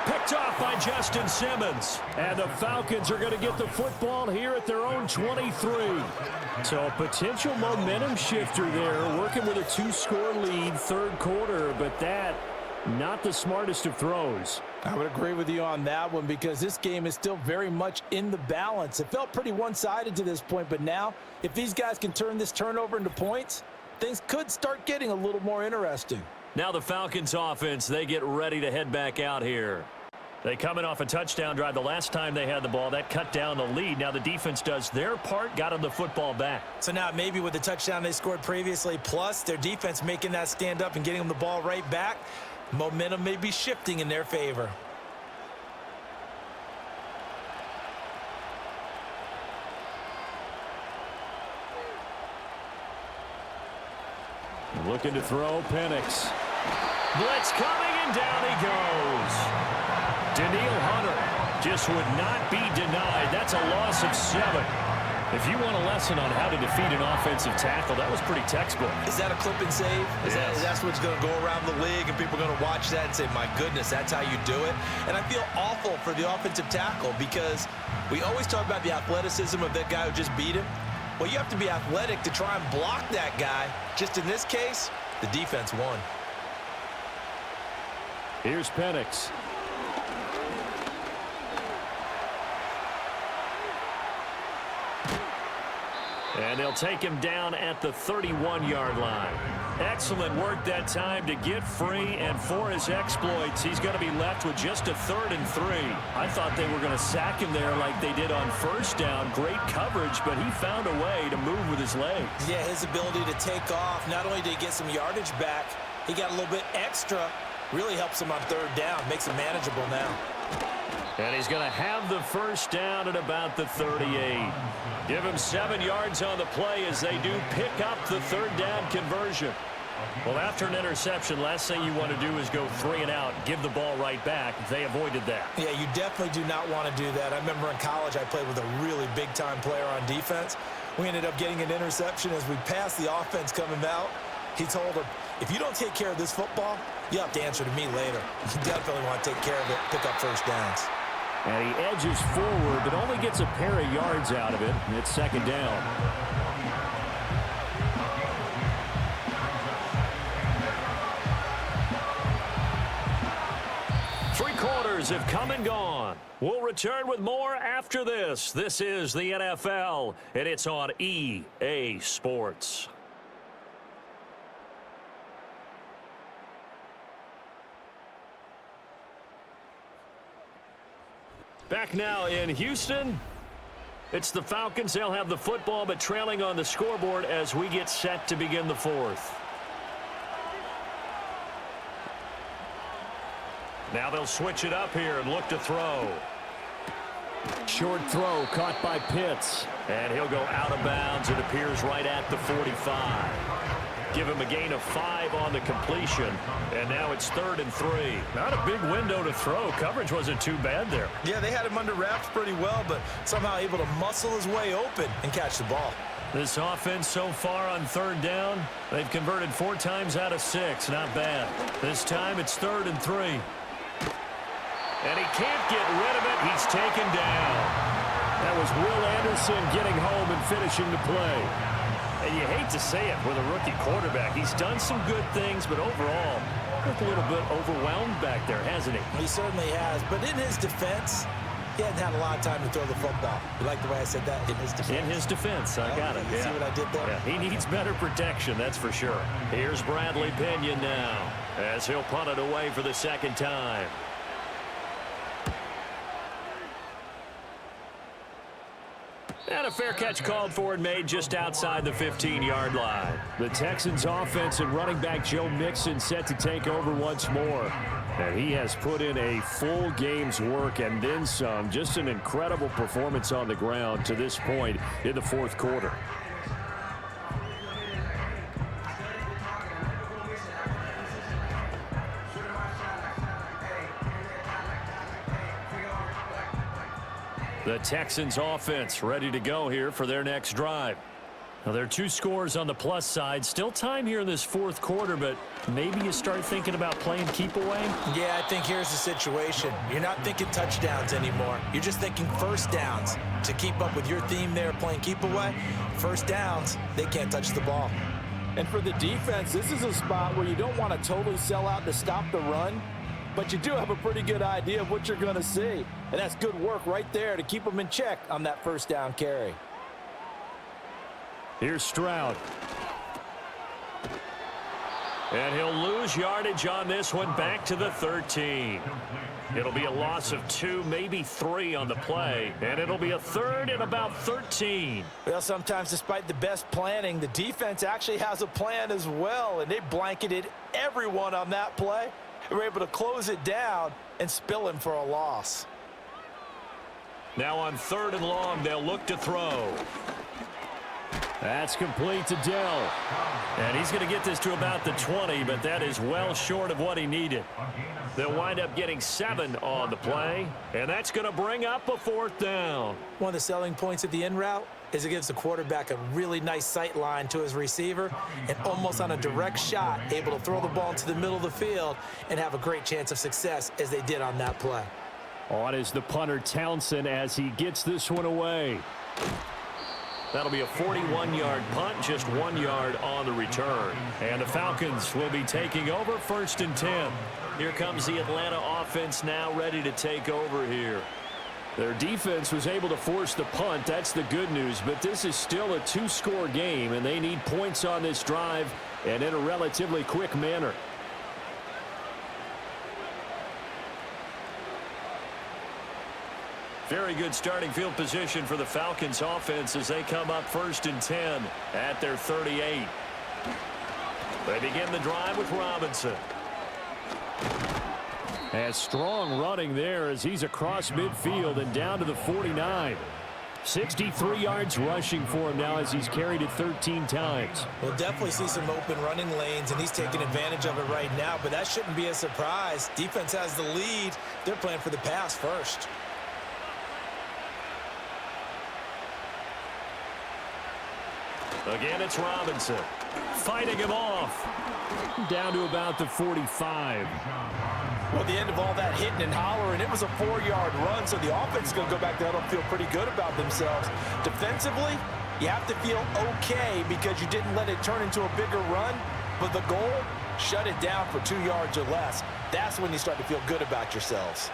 Speaker 2: Picked off by Justin Simmons.
Speaker 4: And the Falcons are going to get the football here at their own 23. So a potential momentum shifter there, working with a two-score lead, third quarter, but that not the smartest of throws.
Speaker 3: I would agree with you on that one because this game is still very much in the balance. It felt pretty one-sided to this point, but now if these guys can turn this turnover into points, things could start getting a little more interesting.
Speaker 2: Now the Falcons offense, they get ready to head back out here. They come in off a touchdown drive the last time they had the ball. That cut down the lead. Now the defense does their part, got them the football back.
Speaker 3: So now maybe with the touchdown they scored previously, plus their defense making that stand up and getting them the ball right back, momentum may be shifting in their favor.
Speaker 4: Looking to throw, Penix.
Speaker 2: Blitz coming, and down he goes. Daniil Hunter just would not be denied. That's a loss of 7. If you want a lesson on how to defeat an offensive tackle, that was pretty textbook.
Speaker 3: Is that a clip and save?
Speaker 2: Yes.
Speaker 3: That's what's going to go around the league, and people are going to watch that and say, my goodness, that's how you do it. And I feel awful for the offensive tackle because we always talk about the athleticism of that guy who just beat him. Well, you have to be athletic to try and block that guy. Just in this case, the defense won.
Speaker 4: Here's Penix.
Speaker 2: And they'll take him down at the 31-yard line. Excellent work that time to get free, and for his exploits, he's going to be left with just a 3rd and 3. I thought they were going to sack him there like they did on first down. Great coverage, but he found a way to move with his legs.
Speaker 3: Yeah, his ability to take off, not only did he get some yardage back, he got a little bit extra. Really helps him on 3rd down, makes him manageable now.
Speaker 2: And he's going to have the first down at about the 38. Give him 7 yards on the play as they do pick up the 3rd down conversion. Well, after an interception, last thing you want to do is go 3 and out, give the ball right back. They avoided that.
Speaker 3: Yeah, you definitely do not want to do that. I remember in college I played with a really big-time player on defense. We ended up getting an interception as we passed the offense coming out. He told him, if you don't take care of this football, you have to answer to me later. You definitely want to take care of it, pick up first downs.
Speaker 4: And he edges forward, but only gets a pair of yards out of it. And it's 2nd down.
Speaker 2: Three quarters have come and gone. We'll return with more after this. This is the NFL, and it's on EA Sports. Back now in Houston. It's the Falcons. They'll have the football, but trailing on the scoreboard as we get set to begin the fourth. Now they'll switch it up here and look to throw.
Speaker 4: Short throw caught by Pitts.
Speaker 2: And he'll go out of bounds. It appears right at the 45. Give him a gain of 5 on the completion. And now it's 3rd and 3.
Speaker 4: Not a big window to throw. Coverage wasn't too bad there.
Speaker 3: Yeah, they had him under wraps pretty well, but somehow able to muscle his way open and catch the ball.
Speaker 2: This offense so far on 3rd down, they've converted 4 times out of 6. Not bad. This time it's 3rd and 3. And he can't get rid of it. He's taken down.
Speaker 4: That was Will Anderson getting home and finishing the play.
Speaker 2: And you hate to say it with a rookie quarterback. He's done some good things, but overall, looked a little bit overwhelmed back there, hasn't he?
Speaker 3: He certainly has. But in his defense, he hadn't had a lot of time to throw the football. You like the way I said that? In his defense.
Speaker 2: In his defense. I got it.
Speaker 3: You see what I did there?
Speaker 2: Yeah, he needs better protection, that's for sure. Here's Bradley Pinion now as he'll punt it away for the 2nd time. And a fair catch called for and made just outside the 15-yard line.
Speaker 4: The Texans offense and running back Joe Mixon set to take over once more. And he has put in a full game's work and then some. Just an incredible performance on the ground to this point in the 4th quarter.
Speaker 2: The Texans offense ready to go here for their next drive. Now, there are 2 scores on the plus side. Still time here in this 4th quarter, but maybe you start thinking about playing keep away?
Speaker 3: Yeah, I think here's the situation. You're not thinking touchdowns anymore. You're just thinking 1st downs. To keep up with your theme there playing keep away, 1st downs, they can't touch the ball. And for the defense, this is a spot where you don't want to totally sell out to stop the run, but you do have a pretty good idea of what you're going to see. And that's good work right there to keep them in check on that 1st down carry.
Speaker 4: Here's Stroud.
Speaker 2: And he'll lose yardage on this one back to the 13. It'll be a loss of 2, maybe 3 on the play. And it'll be a 3rd and about 13.
Speaker 3: Well, sometimes despite the best planning, the defense actually has a plan as well. And they blanketed everyone on that play. They were able to close it down and spill him for a loss.
Speaker 2: Now on 3rd and long, they'll look to throw.
Speaker 4: That's complete to Dell.
Speaker 2: And he's going to get this to about the 20, but that is well short of what he needed. They'll wind up getting 7 on the play, and that's going to bring up a 4th down.
Speaker 3: One of the selling points of the in route is it gives the quarterback a really nice sight line to his receiver and almost on a direct shot able to throw the ball into the middle of the field and have a great chance of success as they did on that play.
Speaker 4: On is the punter Townsend as he gets this one away.
Speaker 2: That'll be a 41-yard punt, just 1 yard on the return. And the Falcons will be taking over 1st and 10. Here comes the Atlanta offense now ready to take over here.
Speaker 4: Their defense was able to force the punt. That's the good news. But this is still a 2-score game, and they need points on this drive and in a relatively quick manner.
Speaker 2: Very good starting field position for the Falcons offense as they come up 1st and 10 at their 38. They begin the drive with Robinson.
Speaker 4: As strong running there as he's across midfield and down to the 49. 63 yards rushing for him now as he's carried it 13 times.
Speaker 3: We'll definitely see some open running lanes, and he's taking advantage of it right now, but that shouldn't be a surprise. Defense has the lead. They're playing for the pass first.
Speaker 2: Again, it's Robinson fighting him off.
Speaker 4: Down to about the 45.
Speaker 3: Well, at the end of all that hitting and hollering, it was a 4-yard run, so the offense is going to go back there and feel pretty good about themselves. Defensively, you have to feel okay because you didn't let it turn into a bigger run, but the goal, shut it down for 2 yards or less. That's when you start to feel good about yourselves.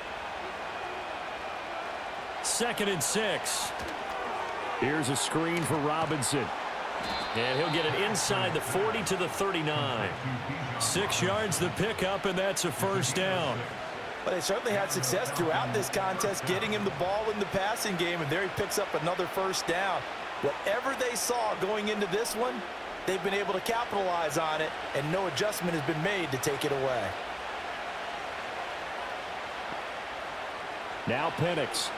Speaker 2: 2nd and 6.
Speaker 4: Here's a screen for Robinson.
Speaker 2: And he'll get it inside the 40 to the 39. 6 yards the pickup, and that's a 1st down.
Speaker 3: But they certainly had success throughout this contest, getting him the ball in the passing game, and there he picks up another first down. Whatever they saw going into this one, they've been able to capitalize on it, and no adjustment has been made to take it away.
Speaker 2: Now Penix.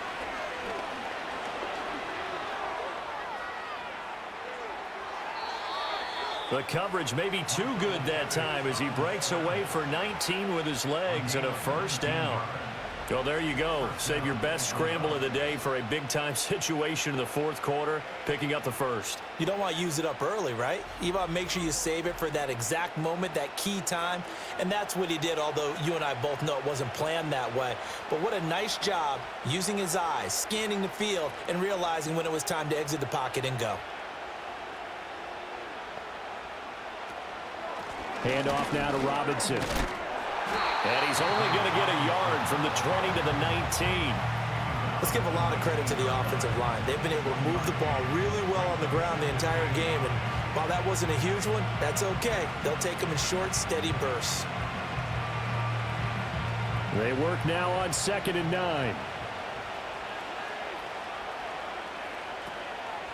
Speaker 2: The coverage may be too good that time as he breaks away for 19 with his legs and a first down. Well, there you go. Save your best scramble of the day for a big-time situation in the fourth quarter, picking up the first.
Speaker 3: You don't want to use it up early, right? You want to make sure you save it for that exact moment, that key time, and that's what he did, although you and I both know it wasn't planned that way. But what a nice job using his eyes, scanning the field, and realizing when it was time to exit the pocket and go.
Speaker 2: Handoff now to Robinson. And he's only going to get a yard from the 20 to the 19.
Speaker 3: Let's give a lot of credit to the offensive line. They've been able to move the ball really well on the ground the entire game. And while that wasn't a huge one, that's okay. They'll take them in short, steady bursts.
Speaker 2: They work now on 2nd and 9.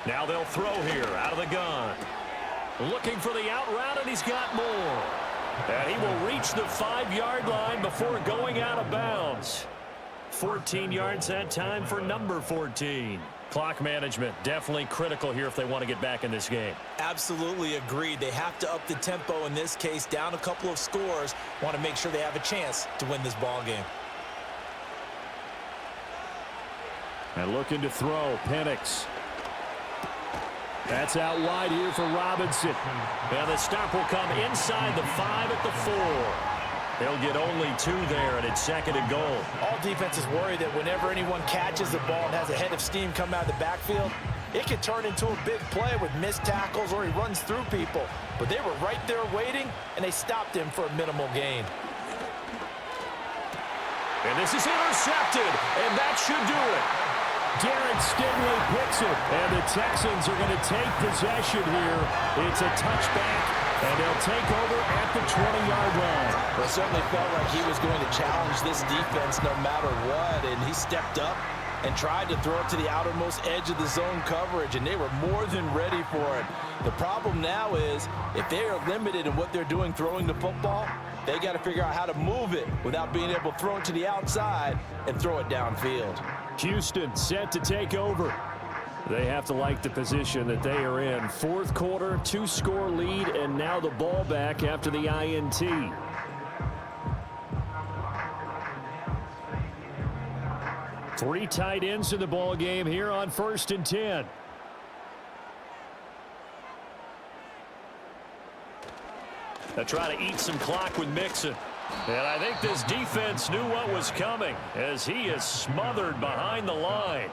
Speaker 2: Now they'll throw here out of the gun. Looking for the out route, and he's got more. And he will reach the 5-yard line before going out of bounds. 14 yards that time for number 14. Clock management definitely critical here if they want to get back in this game.
Speaker 3: Absolutely agreed. They have to up the tempo in this case, down a couple of scores. Want to make sure they have a chance to win this ball game.
Speaker 2: And looking to throw, Penix. That's out wide here for Robinson. And the stop will come inside the 5 at the 4. They'll get only 2 there, and it's 2nd and goal.
Speaker 3: All defenses worry that whenever anyone catches the ball and has a head of steam come out of the backfield, it could turn into a big play with missed tackles or he runs through people. But they were right there waiting, and they stopped him for a minimal gain.
Speaker 2: And this is intercepted, and that should do it. Darren Stingley picks it, and the Texans are going to take possession here. It's a touchback, and they'll take over at the 20-yard line.
Speaker 3: Well, it certainly felt like he was going to challenge this defense no matter what, and he stepped up and tried to throw it to the outermost edge of the zone coverage, and they were more than ready for it. The problem now is if they are limited in what they're doing throwing the football, they got to figure out how to move it without being able to throw it to the outside and throw it downfield.
Speaker 2: Houston set to take over. They have to like the position that they are in. Fourth quarter, 2-score lead, and now the ball back after the INT. Three tight ends in the ball game here on 1st and 10. They'll try to eat some clock with Mixon. And I think this defense knew what was coming as he is smothered behind the line.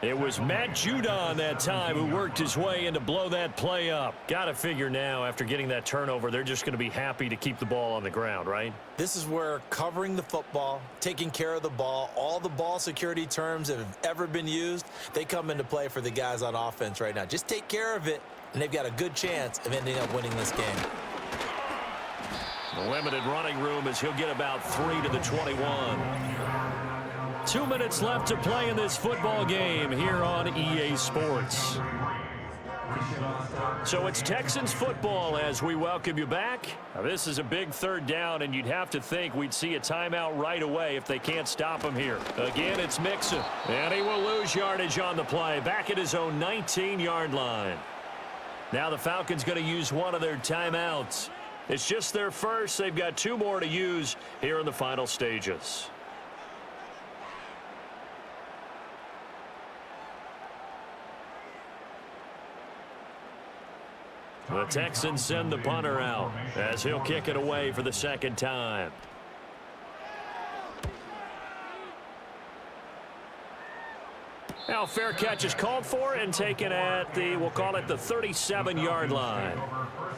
Speaker 2: It was Matt Judon that time who worked his way in to blow that play up. Got to figure now after getting that turnover, they're just going to be happy to keep the ball on the ground, right?
Speaker 3: This is where covering the football, taking care of the ball, all the ball security terms that have ever been used, they come into play for the guys on offense right now. Just take care of it, and they've got a good chance of ending up winning this game.
Speaker 2: The limited running room as he'll get about 3 to the 21. 2 minutes left to play in this football game here on EA Sports. So it's Texans football as we welcome you back. Now this is a big 3rd down, and you'd have to think we'd see a timeout right away if they can't stop him here. Again, it's Mixon, and he will lose yardage on the play, back at his own 19-yard line. Now the Falcons going to use one of their timeouts. It's just their first. They've got 2 more to use here in the final stages. The Texans send the punter out as he'll kick it away for the 2nd time. Now fair catch is called for and taken at the, we'll call it the 37-yard line.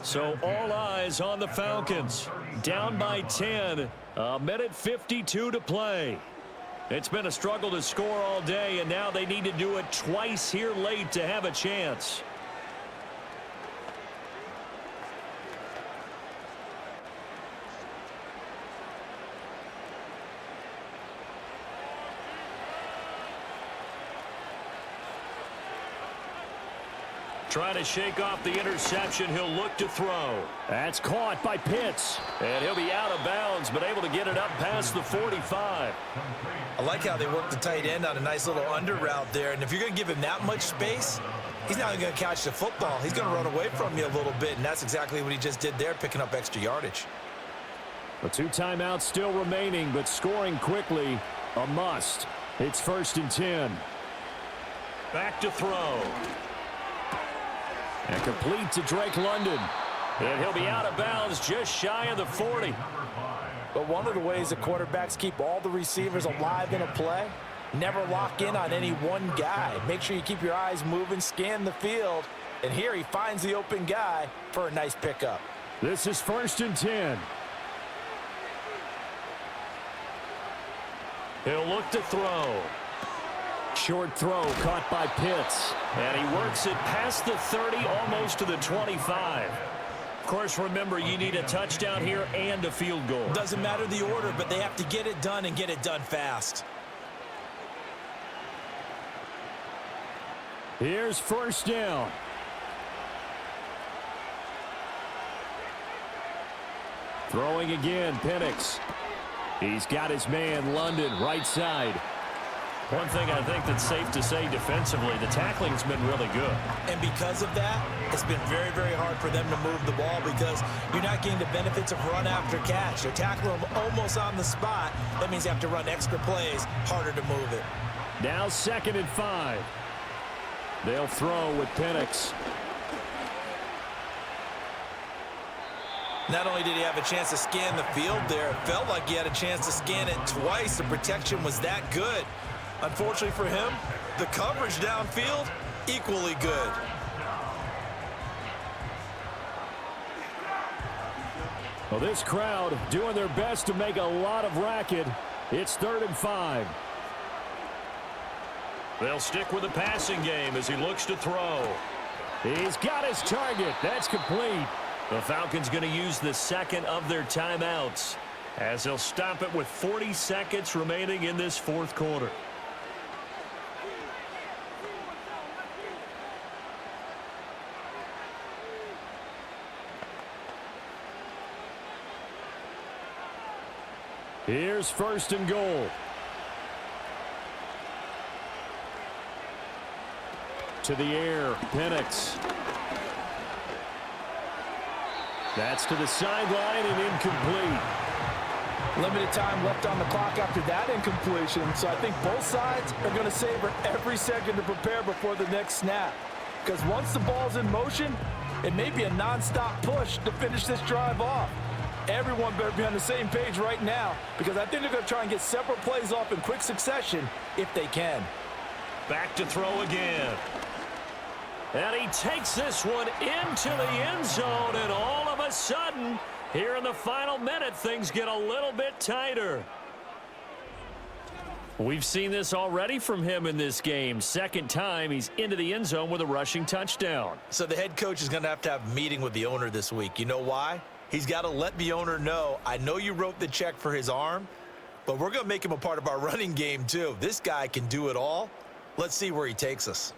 Speaker 2: So all eyes on the Falcons. Down by 10, a minute 52 to play. It's been a struggle to score all day, and now they need to do it twice here late to have a chance. Trying to shake off the interception. He'll look to throw.
Speaker 4: That's caught by Pitts.
Speaker 2: And he'll be out of bounds, but able to get it up past the 45.
Speaker 3: I like how they work the tight end on a nice little under route there. And if you're going to give him that much space, he's not going to catch the football. He's going to run away from you a little bit, and that's exactly what he just did there, picking up extra yardage.
Speaker 4: The 2 timeouts still remaining, but scoring quickly, a must. It's 1st and 10.
Speaker 2: Back to throw.
Speaker 4: And complete to Drake London.
Speaker 2: And he'll be out of bounds just shy of the 40.
Speaker 3: But one of the ways the quarterbacks keep all the receivers alive in a play, never lock in on any one guy. Make sure you keep your eyes moving, scan the field, and here he finds the open guy for a nice pickup.
Speaker 4: This is 1st and 10.
Speaker 2: He'll look to throw.
Speaker 4: Short throw caught by Pitts.
Speaker 2: And he works it past the 30, almost to the 25. Of course, remember, you need a touchdown here and a field goal.
Speaker 3: Doesn't matter the order, but they have to get it done and get it done fast.
Speaker 4: Here's 1st down. Throwing again, Penix. He's got his man, London, right side.
Speaker 2: One thing I think that's safe to say defensively, the tackling's been really good.
Speaker 3: And because of that, it's been very, very hard for them to move the ball because you're not getting the benefits of run after catch. They're tackling them almost on the spot. That means you have to run extra plays, harder to move it.
Speaker 4: Now 2nd and 5. They'll throw with Penix.
Speaker 3: Not only did he have a chance to scan the field there, it felt like he had a chance to scan it twice. The protection was that good. Unfortunately for him, the coverage downfield, equally good.
Speaker 4: Well, this crowd doing their best to make a lot of racket. It's 3rd and 5.
Speaker 2: They'll stick with the passing game as he looks to throw.
Speaker 4: He's got his target. That's complete.
Speaker 2: The Falcons going to use the 2nd of their timeouts as they'll stop it with 40 seconds remaining in this 4th quarter.
Speaker 4: Here's 1st and goal. To the air, Penix. That's to the sideline and incomplete.
Speaker 3: Limited time left on the clock after that incompletion, so I think both sides are going to savor every second to prepare before the next snap. Because once the ball's in motion, it may be a nonstop push to finish this drive off. Everyone better be on the same page right now because I think they're going to try and get several plays off in quick succession if they can.
Speaker 2: Back to throw again. And he takes this one into the end zone, and all of a sudden, here in the final minute, things get a little bit tighter. We've seen this already from him in this game. 2nd time he's into the end zone with a rushing touchdown.
Speaker 3: So the head coach is going to have a meeting with the owner this week. You know why? He's got to let the owner know, I know you wrote the check for his arm, but we're going to make him a part of our running game too. This guy can do it all. Let's see where he takes us.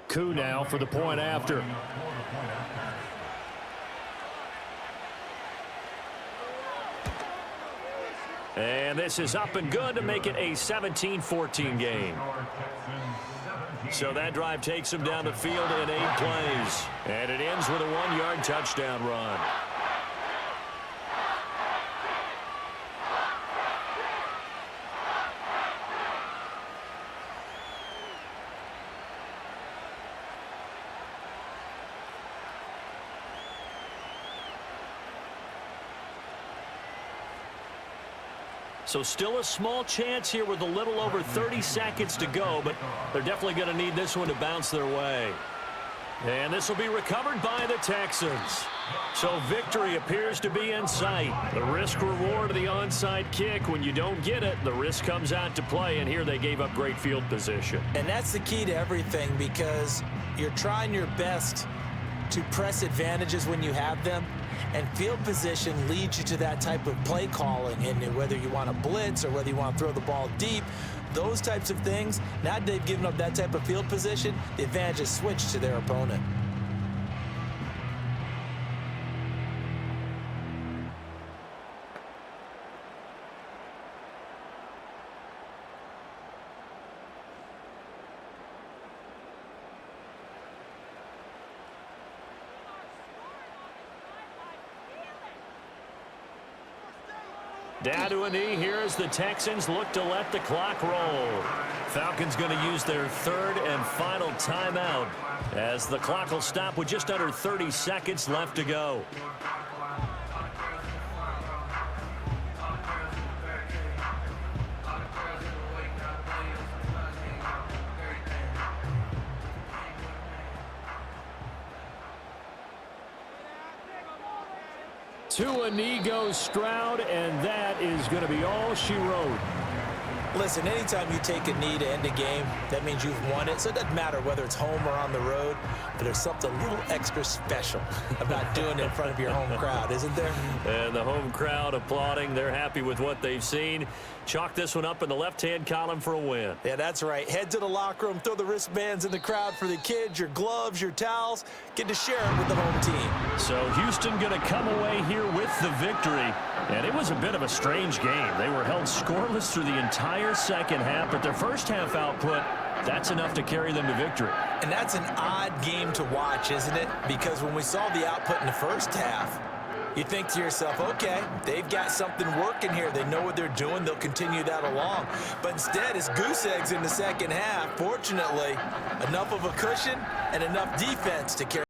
Speaker 4: Coup now for the point after.
Speaker 2: And this is up and good to make it a 17-14 game. So that drive takes him down the field in 8 plays. And it ends with a 1-yard touchdown run. So still a small chance here with a little over 30 seconds to go, but they're definitely going to need this one to bounce their way. And this will be recovered by the Texans. So victory appears to be in sight. The risk-reward of the onside kick, when you don't get it, the risk comes out to play, and here they gave up great field position.
Speaker 3: And that's the key to everything because you're trying your best to press advantages when you have them. And field position leads you to that type of play calling, and whether you want to blitz or whether you want to throw the ball deep, those types of things, now that they've given up that type of field position, the advantage is switched to their opponent.
Speaker 2: Down to a knee here as the Texans look to let the clock roll. Falcons going to use their third and final timeout as the clock will stop with just under 30 seconds left to go.
Speaker 4: To a knee goes Stroud, and that is going to be all she wrote.
Speaker 3: Listen, anytime you take a knee to end a game, that means you've won it. So it doesn't matter whether it's home or on the road, but there's something a little extra special about doing it in front of your home crowd, isn't there?
Speaker 2: And the home crowd applauding. They're happy with what they've seen. Chalk this one up in the left-hand column for a win.
Speaker 3: Yeah, that's right. Head to the locker room, throw the wristbands in the crowd for the kids, your gloves, your towels. Get to share it with the home team.
Speaker 2: So Houston going to come away here with the victory. And it was a bit of a strange game. They were held scoreless through the entire second half, but their first half output, that's enough to carry them to victory.
Speaker 3: And that's an odd game to watch, isn't it? Because when we saw the output in the first half, you think to yourself, okay, they've got something working here. They know what they're doing. They'll continue that along. But instead, it's goose eggs in the second half. Fortunately, enough of a cushion and enough defense to carry